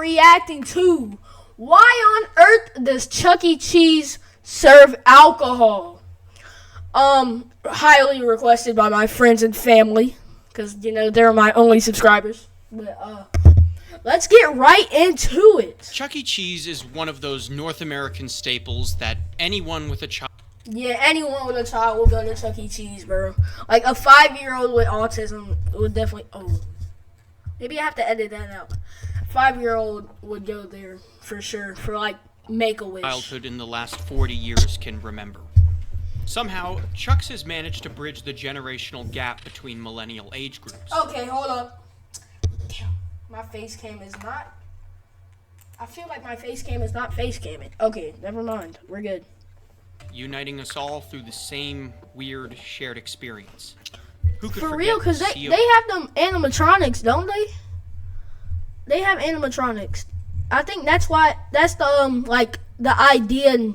reacting to: why on earth does Chuck E. Cheese serve alcohol? Highly requested by my friends and family, because, they're my only subscribers. But, let's get right into it. Chuck E. Cheese is one of those North American staples that anyone with a child... Yeah, anyone with a child will go to Chuck E. Cheese, bro. Like, a 5-year-old with autism would definitely... Oh. Maybe I have to edit that out. 5-year-old would go there, for sure, for, like, Make-A-Wish. Childhood in the last 40 years can remember. Somehow, Chuck's has managed to bridge the generational gap between millennial age groups. Okay, hold up. Damn, my face cam is not... I feel like my face cam is not face camming. Okay, never mind. We're good. Uniting us all through the same weird shared experience. Who could For real, because they have them animatronics, don't they? They have animatronics. I think that's the like the idea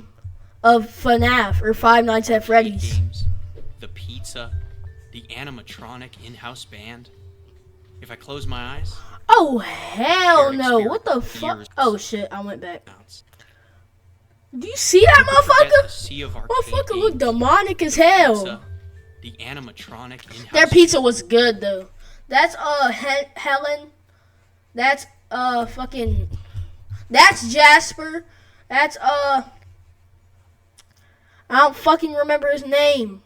of FNAF or Five Nights at Freddy's. Games, the pizza, the animatronic in-house band. If I close my eyes. Oh hell no! What the fuck? Oh shit! I went back. Do you see that motherfucker? Motherfucker look demonic as hell. Pizza, the animatronic in-house. Their pizza was good though. That's Helen. That's fucking. That's Jasper. That's I don't fucking remember his name.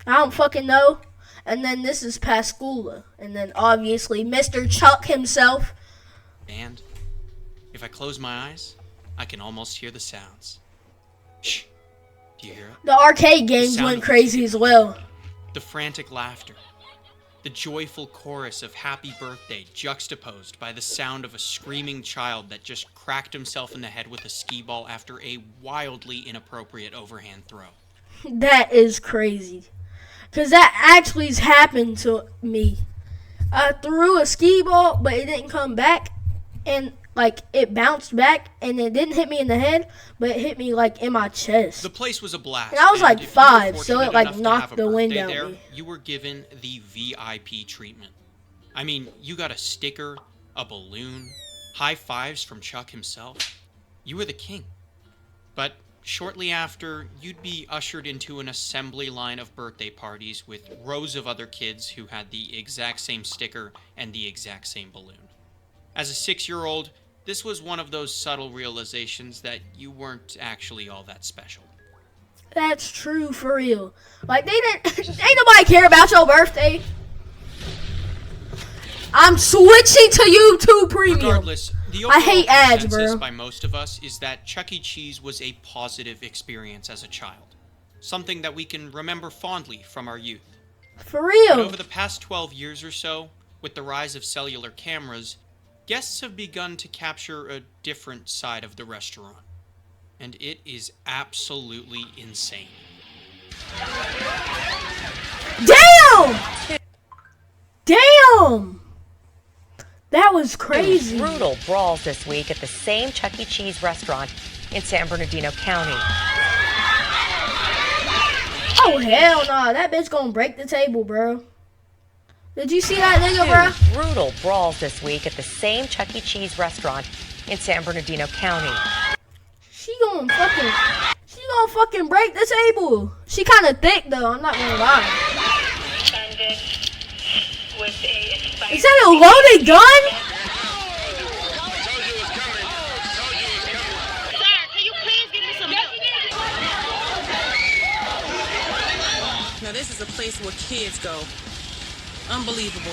I don't fucking know. And then this is Pascula. And then obviously Mr. Chuck himself. And if I close my eyes, I can almost hear the sounds. Shh. Do you hear it? The arcade games went crazy as well. The frantic laughter. The joyful chorus of Happy Birthday juxtaposed by the sound of a screaming child that just cracked himself in the head with a skee ball after a wildly inappropriate overhand throw. That is crazy. Because that actually has happened to me. I threw a skee ball, but it didn't come back. And, like, it bounced back, and it didn't hit me in the head, but it hit me, like, in my chest. The place was a blast. And I was, like, 5, so it, like, knocked the wind out of me. You were given the VIP treatment. I mean, you got a sticker, a balloon, high fives from Chuck himself. You were the king. But shortly after, you'd be ushered into an assembly line of birthday parties with rows of other kids who had the exact same sticker and the exact same balloon. As a 6-year-old, this was one of those subtle realizations that you weren't actually all that special. That's true, for real. Like, ain't nobody care about your birthday. I'm switching to YouTube Premium. Regardless, the I hate ads, consensus bro. by most of us is that Chuck E. Cheese was a positive experience as a child. Something that we can remember fondly from our youth. For real. But over the past 12 years or so, with the rise of cellular cameras, guests have begun to capture a different side of the restaurant. And it is absolutely insane. Damn! Damn! That was crazy. Brutal brawls this week at the same Chuck E. Cheese restaurant in San Bernardino County. Oh, hell nah. That bitch gonna break the table, bro. Did you see that nigga, bro? Brutal brawls this week at the same Chuck E. Cheese restaurant in San Bernardino County. She gonna fucking break the table. She kind of thick, though. I'm not gonna lie. Is that a loaded gun? Now this is a place where kids go. Unbelievable.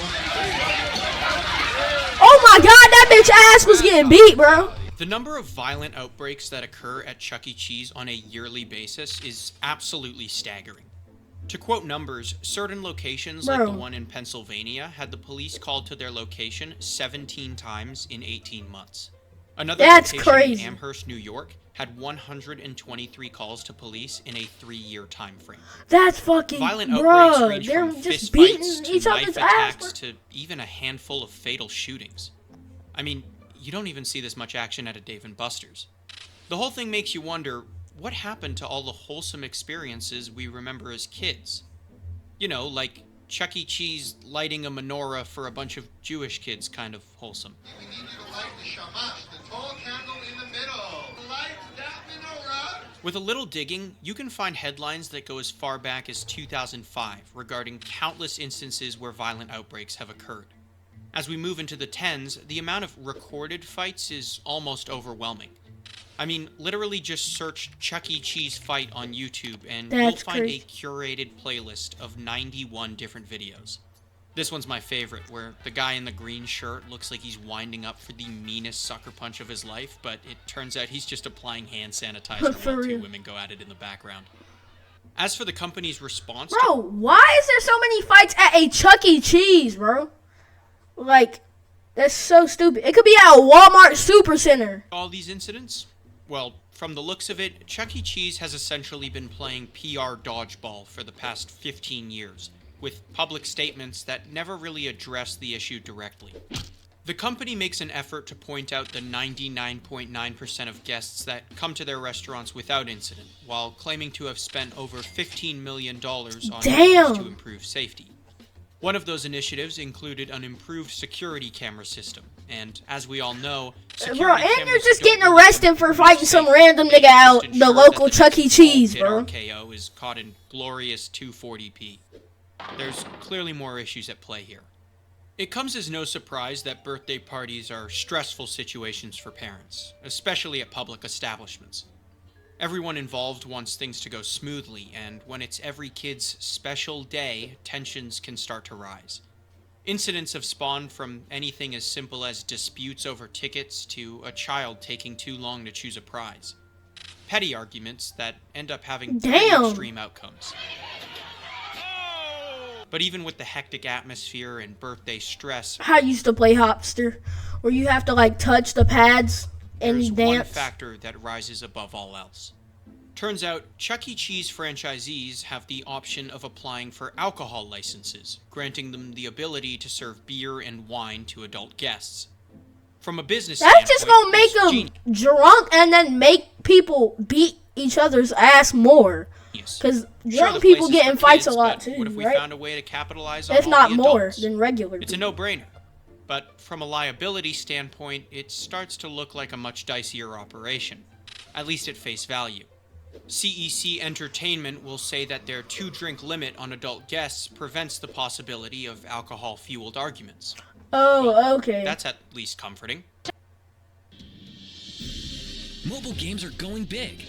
Oh my god, that bitch ass was getting beat, bro. The number of violent outbreaks that occur at Chuck E. Cheese on a yearly basis is absolutely staggering. To quote numbers, certain locations like the one in Pennsylvania had the police called to their location 17 times in 18 months. Another location in Amherst, New York had 123 calls to police in a 3-year time frame. That's fucking, violent outbreaks bro. range They're from just fist fights beating each to other's knife ass, attacks to even a handful of fatal shootings. I mean, you don't even see this much action at a Dave & Buster's. The whole thing makes you wonder, what happened to all the wholesome experiences we remember as kids? You know, like Chuck E. Cheese lighting a menorah for a bunch of Jewish kids kind of wholesome. We need you to light the shamash, the tall candle in the middle. Light that menorah. With a little digging, you can find headlines that go as far back as 2005 regarding countless instances where violent outbreaks have occurred. As we move into the tens, the amount of recorded fights is almost overwhelming. I mean, literally just search Chuck E. Cheese fight on YouTube and you'll find crazy. a curated playlist of 91 different videos. This one's my favorite, where the guy in the green shirt looks like he's winding up for the meanest sucker punch of his life, but it turns out he's just applying hand sanitizer For while two real. women go at it in the background. As for the company's response Bro, why is there so many fights at a Chuck E. Cheese, bro? Like, that's so stupid. It could be at a Walmart Supercenter. to all these incidents, well, from the looks of it, Chuck E. Cheese has essentially been playing PR dodgeball for the past 15 years, with public statements that never really address the issue directly. The company makes an effort to point out the 99.9% of guests that come to their restaurants without incident, while claiming to have spent over $15 million on Damn. measures to improve safety. One of those initiatives included an improved security camera system, and as we all know, security Bro, and you're cameras just don't getting really arrested for improve fighting some safety. random They nigga out just the ensure local that the Chuck E. next Cheese, kid bro. RKO is caught in glorious 240p. There's clearly more issues at play here. It comes as no surprise that birthday parties are stressful situations for parents, especially at public establishments. Everyone involved wants things to go smoothly, and when it's every kid's special day, tensions can start to rise. Incidents have spawned from anything as simple as disputes over tickets to a child taking too long to choose a prize. Petty arguments that end up having pretty Damn. extreme outcomes. But even with the hectic atmosphere and birthday stress, I used to play Hopster, where you have to like touch the pads and there's you one dance. factor that rises above all else. Turns out, Chuck E. Cheese franchisees have the option of applying for alcohol licenses, granting them the ability to serve beer and wine to adult guests. From a business That's just standpoint, gonna make it's them genius. drunk and then make people beat each other's ass more. Because Sure, drunk the people place is get for in fights kids, a lot but too, what if we right? found a way to capitalize on If all not the more adults? than regular It's a people. no-brainer. But from a liability standpoint, it starts to look like a much dicier operation, at least at face value. CEC Entertainment will say that their 2-drink limit on adult guests prevents the possibility of alcohol-fueled arguments. Oh, okay. That's at least comforting. Mobile games are going big.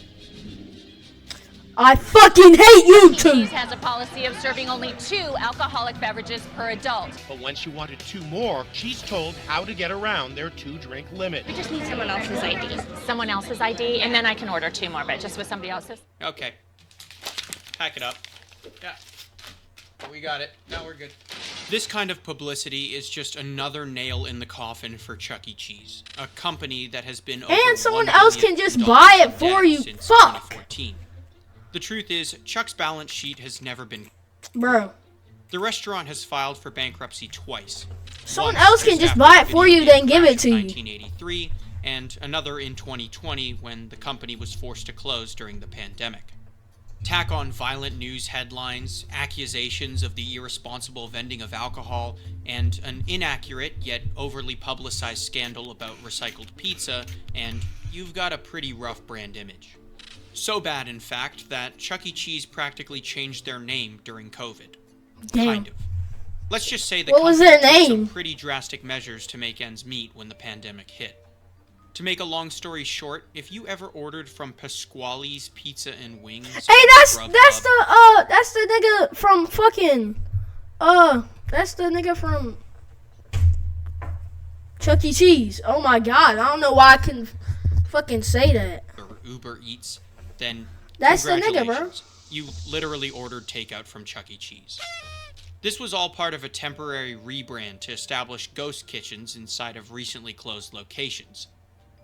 I fucking hate you two. Cheese has a policy of serving only 2 alcoholic beverages per adult. But when she wanted 2 more, she's told how to get around their 2-drink limit. We just need someone else's ID. Someone else's ID, and then I can order 2 more, but just with somebody else's. Okay. Pack it up. Yeah. We got it. Now we're good. This kind of publicity is just another nail in the coffin for Chuck E. Cheese, a company that has been over And someone $1 else billion can just buy it in for debt you. since Fuck. 2014. The truth is, Chuck's balance sheet has never been. Bro, The restaurant has filed for bankruptcy twice. someone Once else can just after buy the it for video you, game then give crash it to in you. 1983, and another in 2020 when the company was forced to close during the pandemic. Tack on violent news headlines, accusations of the irresponsible vending of alcohol, and an inaccurate yet overly publicized scandal about recycled pizza, and you've got a pretty rough brand image. So bad, in fact, that Chuck E. Cheese practically changed their name during COVID. Damn. Kind of. Let's just say the What was company their took some name? pretty drastic measures to make ends meet when the pandemic hit. To make a long story short, if you ever ordered from Pasquale's Pizza and Wings, Hey, that's Grubhub, the nigga from fucking that's the nigga from Chuck E. Cheese. Oh my god, I don't know why I can fucking say that. or Uber Eats, then That's the nigga, bro. congratulations. You literally ordered takeout from Chuck E. Cheese. This was all part of a temporary rebrand to establish ghost kitchens inside of recently closed locations.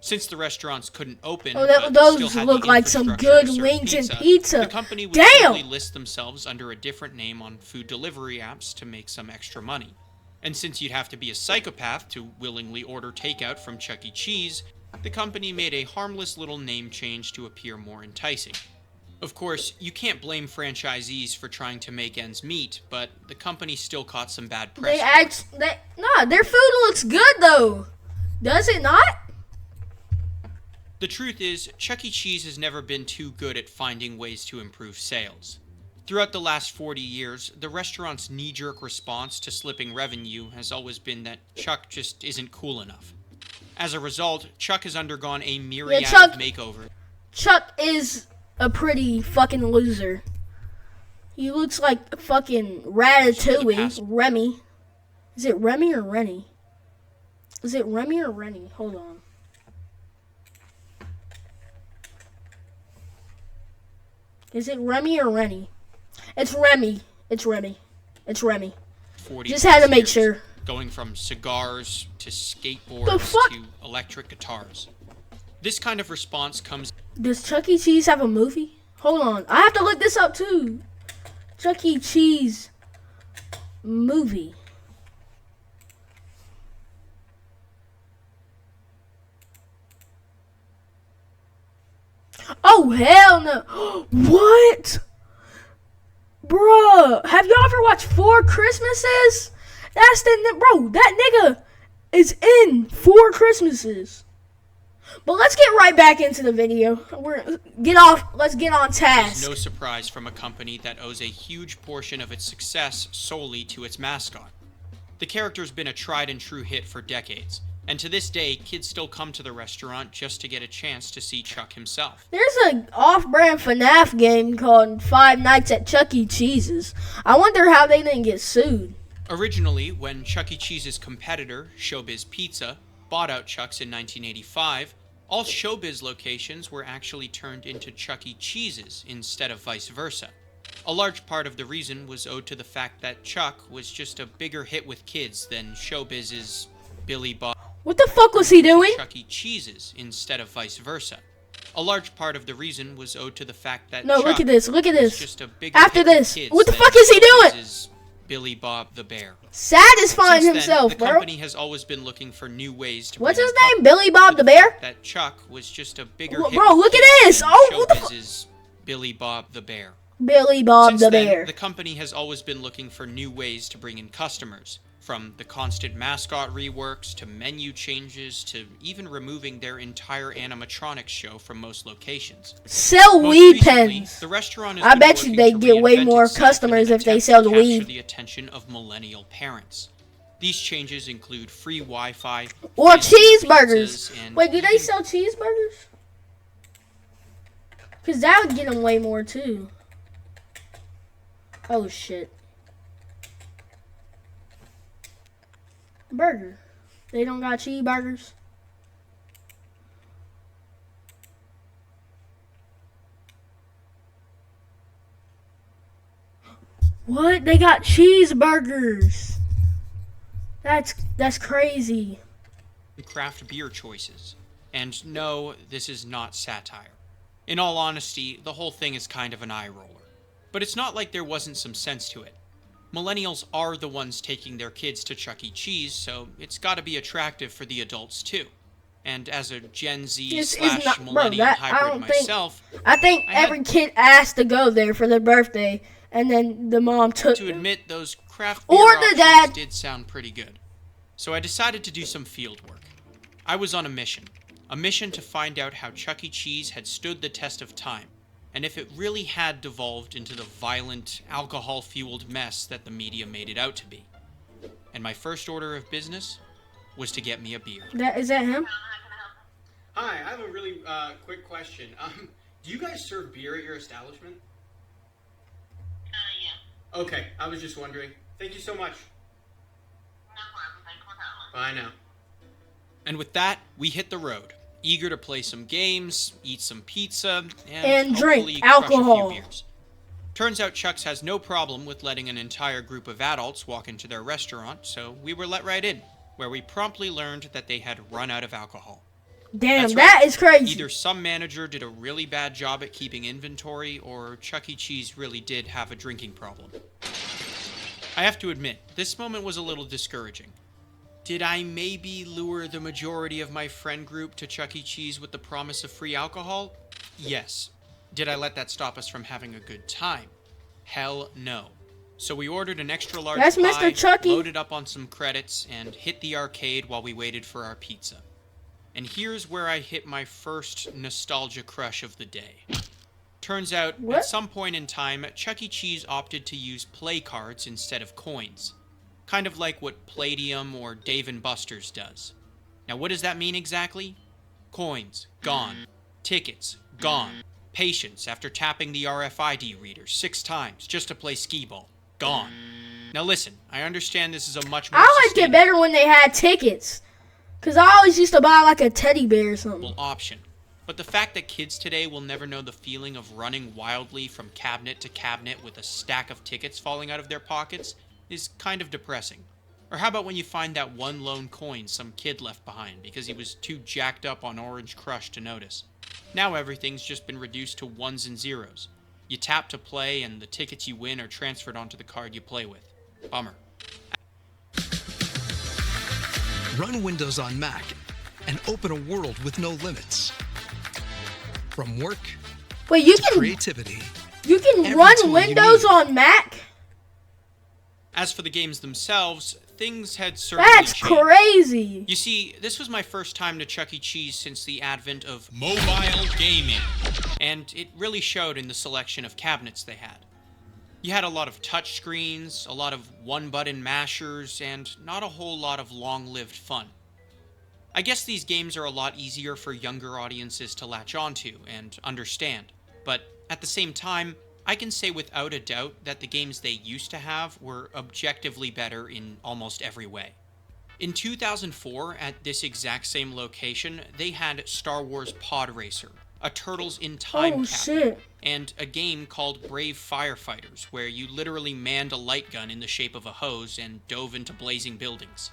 Since the restaurants couldn't open, Oh, but those still had look the like some infrastructure to good serve wings and pizza. the company would Damn! simply list themselves under a different name on food delivery apps to make some extra money. And since you'd have to be a psychopath to willingly order takeout from Chuck E. Cheese, the company made a harmless little name change to appear more enticing. Of course, you can't blame franchisees for trying to make ends meet, but the company still caught some bad press. Their food looks good though. Does it not? The truth is, Chuck E. Cheese has never been too good at finding ways to improve sales. Throughout the last 40 years, the restaurant's knee-jerk response to slipping revenue has always been that Chuck just isn't cool enough. As a result, Chuck has undergone a myriad of makeovers. Chuck is a pretty fucking loser. He looks like fucking Ratatouille. Remy. Is it Remy or Rennie? Is it Remy or Rennie? Hold on. Is it Remy or Rennie? It's Remy. It's Remy. It's Remy. Just had to make sure. Going from cigars to skateboards to electric guitars. This kind of response comes... Does Chuck E. Cheese have a movie? Hold on. I have to look this up too. Chuck E. Cheese movie. Oh, hell no. What? Bruh. Have y'all ever watched Four Christmases? That's bro, that nigga is in Four Christmases. But let's get right back into the video. Let's get on task. It's no surprise from a company that owes a huge portion of its success solely to its mascot. The character's been a tried and true hit for decades, and to this day, kids still come to the restaurant just to get a chance to see Chuck himself. There's an off-brand FNAF game called Five Nights at Chuck E. Cheese's. I wonder how they didn't get sued. Originally, when Chuck E. Cheese's competitor, Showbiz Pizza, bought out Chuck's in 1985, all Showbiz locations were actually turned into Chuck E. Cheese's instead of vice versa. A large part of the reason was owed to the fact that Chuck was just a bigger hit with kids than Showbiz's Billy Bob. What the fuck was he doing? Chuck E. Cheese's instead of vice versa. A large part of the reason was owed to the fact that no, Chuck look at this. Look at was this. just a bigger After hit with this, kids what the than fuck is he doing? Showbiz's Billy Bob the Bear. Satisfying Since himself, then, the bro. company has always been looking for new ways to. What's his name? Billy Bob the Bear? That Chuck was just a bigger Bro, hit with look at kids this. than Oh, what the fuck? Showbiz's Billy Bob the Bear. Billy Bob Since the then, Bear. the company has always been looking for new ways to bring in customers, from the constant mascot reworks to menu changes to even removing their entire animatronics show from most locations. Sell Most weed recently, pens. the restaurant has I been bet you working they to get way reinvent more itself in an customers if they attempt sell to the capture weed. the attention of millennial parents. These changes include free Wi-Fi Or and cheeseburgers. pizzas, and Wait, do they even sell cheeseburgers? Because that would get them way more too. Oh shit. Burger. They don't got cheeseburgers. What? They got cheeseburgers. That's crazy. craft beer choices. And no, this is not satire. In all honesty, the whole thing is kind of an eye roller. But it's not like there wasn't some sense to it. Millennials are the ones taking their kids to Chuck E. Cheese, so it's gotta be attractive for the adults too. And as a Gen Z slash millennial hybrid myself, I think every kid asked to go there for their birthday, and then the mom took to admit those craft beer or the dad did sound pretty good. So I decided to do some field work. I was on a mission to find out how Chuck E. Cheese had stood the test of time, and if it really had devolved into the violent, alcohol-fueled mess that the media made it out to be. And my first order of business was to get me a beer. Is that him? Hi, I have a really quick question. Do you guys serve beer at your establishment? Yeah. Okay, I was just wondering. Thank you so much. No problem. Thank you for Bye calling. now. And with that, we hit the road, eager to play some games, eat some pizza, and drink hopefully crush alcohol. a few beers. Turns out Chuck's has no problem with letting an entire group of adults walk into their restaurant, so we were let right in, where we promptly learned that they had run out of alcohol. Damn, That's that right. is crazy. Either some manager did a really bad job at keeping inventory, or Chuck E. Cheese really did have a drinking problem. I have to admit, this moment was a little discouraging. Did I maybe lure the majority of my friend group to Chuck E. Cheese with the promise of free alcohol? Yes. Did I let that stop us from having a good time? Hell no. So we ordered an extra large That's pie, Mr. Chucky. loaded up on some credits, and hit the arcade while we waited for our pizza. And here's where I hit my first nostalgia crush of the day. Turns out, What? at some point in time, Chuck E. Cheese opted to use play cards instead of coins. Kind of like what Palladium or Dave & Buster's does. Now what does that mean exactly? Coins, gone. Tickets, gone. Patience after tapping the RFID reader 6 times just to play skee-ball, gone. Now listen, I understand this is a much more I liked it better when they had tickets. Because I always used to buy like a teddy bear or something. option. But the fact that kids today will never know the feeling of running wildly from cabinet to cabinet with a stack of tickets falling out of their pockets is kind of depressing. Or how about when you find that one lone coin some kid left behind because he was too jacked up on Orange Crush to notice? Now everything's just been reduced to ones and zeros. You tap to play and the tickets you win are transferred onto the card you play with. Bummer. Run Windows on Mac and open a world with no limits. From work Wait, you to can creativity. you can every run tool you Windows need. on Mac? As for the games themselves, things had certainly That's changed. crazy. You see, this was my first time to Chuck E. Cheese since the advent of mobile gaming, and it really showed in the selection of cabinets they had. You had a lot of touch screens, a lot of one-button mashers, and not a whole lot of long-lived fun. I guess these games are a lot easier for younger audiences to latch onto and understand, but at the same time, I can say without a doubt that the games they used to have were objectively better in almost every way. In 2004, at this exact same location, they had Star Wars Pod Racer, a Turtles in Time Oh, cabinet, shit. and a game called Brave Firefighters, where you literally manned a light gun in the shape of a hose and dove into blazing buildings.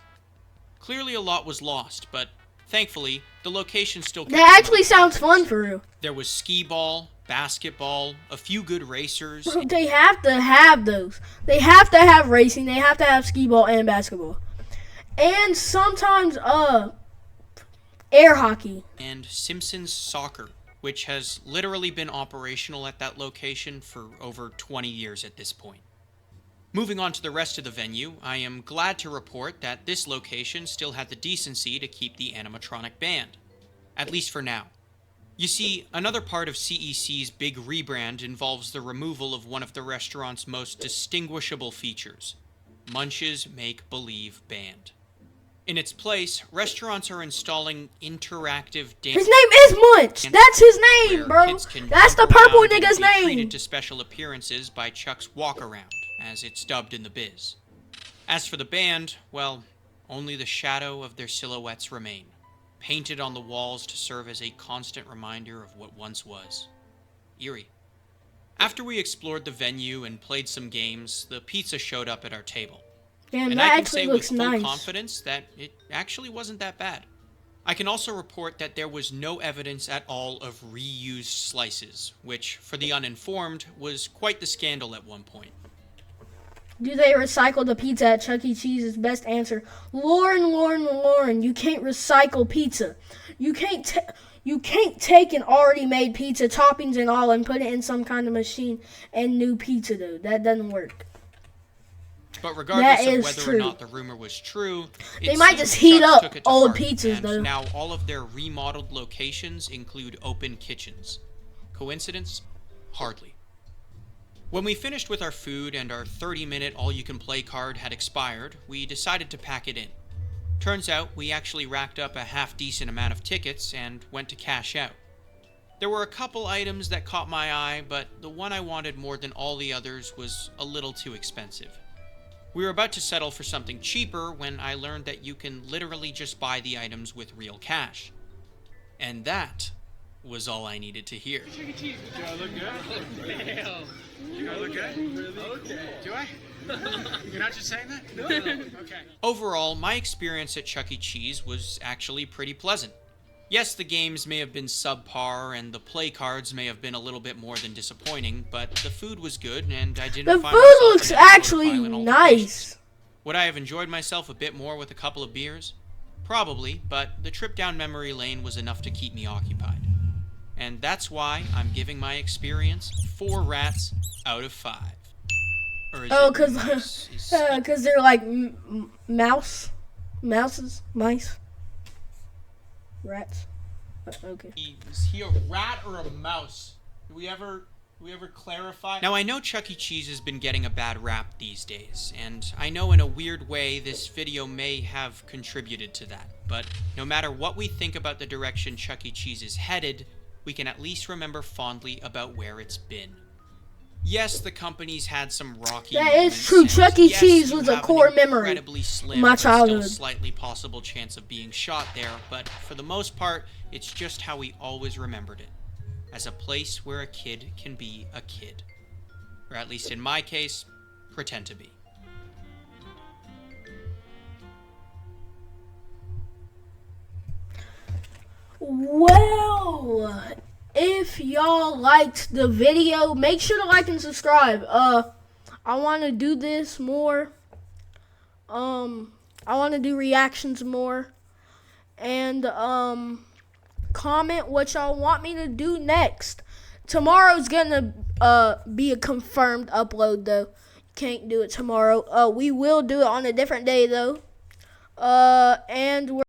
Clearly a lot was lost, but thankfully, the location still kept That actually some sounds adventures. fun for real. There was skee-ball, basketball, a few good racers. Bro, they have to have those. They have to have racing. They have to have skee ball and basketball, and sometimes air hockey. And Simpsons Soccer, which has literally been operational at that location for over 20 years at this point. Moving on to the rest of the venue, I am glad to report that this location still had the decency to keep the animatronic band. At least for now. You see, another part of CEC's big rebrand involves the removal of one of the restaurant's most distinguishable features, Munch's Make-Believe Band. In its place, restaurants are installing interactive dance. His name is Munch. That's his name, where bro. kids can That's the jump purple around and nigga's be name. treated to special appearances by Chuck's Walk Around, as it's dubbed in the biz. As for the band, well, only the shadow of their silhouettes remain, painted on the walls to serve as a constant reminder of what once was. Eerie. After we explored the venue and played some games, the pizza showed up at our table. Damn, And I that can actually say looks with full nice. confidence that it actually wasn't that bad. I can also report that there was no evidence at all of reused slices, which, for the uninformed, was quite the scandal at one point. Do they recycle the pizza at Chuck E. Cheese's? Best answer. Lauren, you can't recycle pizza. You can't take an already made pizza, toppings and all, and put it in some kind of machine and new pizza dough. That doesn't work. But regardless That of is whether true. or not the rumor was true, They it might seems just heat Chuck's up took it to old heart, pizzas, and though. now all of their remodeled locations include open kitchens. Coincidence? Hardly. When we finished with our food and our 30-minute all-you-can-play card had expired, we decided to pack it in. Turns out we actually racked up a half-decent amount of tickets and went to cash out. There were a couple items that caught my eye, but the one I wanted more than all the others was a little too expensive. We were about to settle for something cheaper when I learned that you can literally just buy the items with real cash. And that was all I needed to hear. Do I look good? Damn. Do I look good? Really? Okay. Do I? You're not just saying that? No. Okay. Overall, my experience at Chuck E. Cheese was actually pretty pleasant. Yes, the games may have been subpar and the play cards may have been a little bit more than disappointing, but the food was good and I didn't The find food myself looks in any sort of actually violent altercations. nice. Would I have enjoyed myself a bit more with a couple of beers? Probably, but the trip down memory lane was enough to keep me occupied. And that's why I'm giving my experience 4 rats out of 5. Or is Oh, it because mice? they're like mice, rats. Okay. Is he a rat or a mouse? Do we ever clarify? Now, I know Chuck E. Cheese has been getting a bad rap these days, and I know in a weird way this video may have contributed to that, but no matter what we think about the direction Chuck E. Cheese is headed, we can at least remember fondly about where it's been. Yes, the company's had some rocky That moments, is true. and Chuck E. yes, Cheese you was a have an core memory incredibly slim, of my but still childhood. slightly possible chance of being shot there, but for the most part, it's just how we always remembered it. As a place where a kid can be a kid. Or at least in my case, pretend to be. Well, if y'all liked the video, make sure to like and subscribe. I want to do this more. I want to do reactions more. And comment what y'all want me to do next. Tomorrow's gonna be a confirmed upload though. Can't do it tomorrow. We will do it on a different day though. And we're